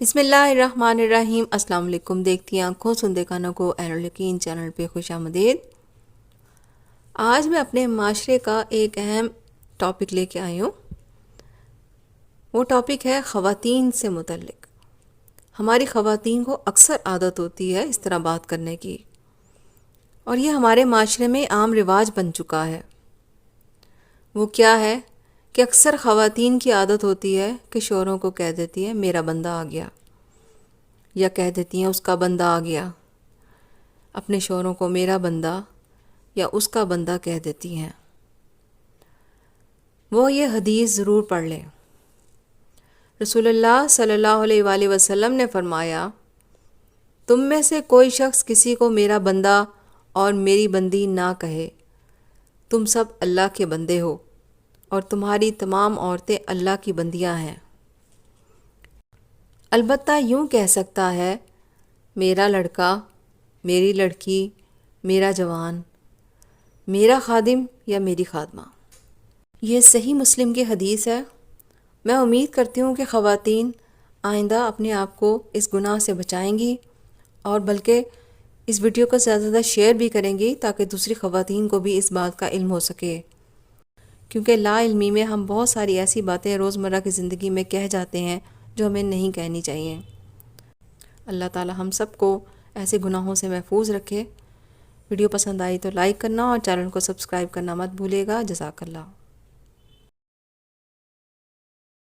بسم اللہ الرحمن الرحیم۔ السلام علیکم۔ دیکھتی آنکھوں سنتے کانوں کو عین الیقین چینل پہ خوش آمدید۔ آج میں اپنے معاشرے کا ایک اہم ٹاپک لے کے آئی ہوں۔ وہ ٹاپک ہے خواتین سے متعلق۔ ہماری خواتین کو اکثر عادت ہوتی ہے اس طرح بات کرنے کی، اور یہ ہمارے معاشرے میں عام رواج بن چکا ہے۔ وہ کیا ہے کہ اکثر خواتین کی عادت ہوتی ہے کہ شوہروں کو کہہ دیتی ہے میرا بندہ آ گیا، یا کہہ دیتی ہیں اس کا بندہ آ گیا۔ اپنے شوہروں کو میرا بندہ یا اس کا بندہ کہہ دیتی ہیں۔ وہ یہ حدیث ضرور پڑھ لیں۔ رسول اللہ صلی اللہ علیہ وآلہ وسلم نے فرمایا، تم میں سے کوئی شخص کسی کو میرا بندہ اور میری بندی نہ کہے۔ تم سب اللہ کے بندے ہو اور تمہاری تمام عورتیں اللہ کی بندیاں ہیں۔ البتہ یوں کہہ سکتا ہے میرا لڑکا، میری لڑکی، میرا جوان، میرا خادم یا میری خادمہ۔ یہ صحیح مسلم کی حدیث ہے۔ میں امید کرتی ہوں کہ خواتین آئندہ اپنے آپ کو اس گناہ سے بچائیں گی، اور بلکہ اس ویڈیو کو زیادہ سے زیادہ شیئر بھی کریں گی تاکہ دوسری خواتین کو بھی اس بات کا علم ہو سکے، کیونکہ لا علمی میں ہم بہت ساری ایسی باتیں روزمرہ کی زندگی میں کہہ جاتے ہیں جو ہمیں نہیں کہنی چاہیے۔ اللہ تعالی ہم سب کو ایسے گناہوں سے محفوظ رکھے۔ ویڈیو پسند آئی تو لائک کرنا اور چینل کو سبسکرائب کرنا مت بھولیے گا۔ جزاک اللہ۔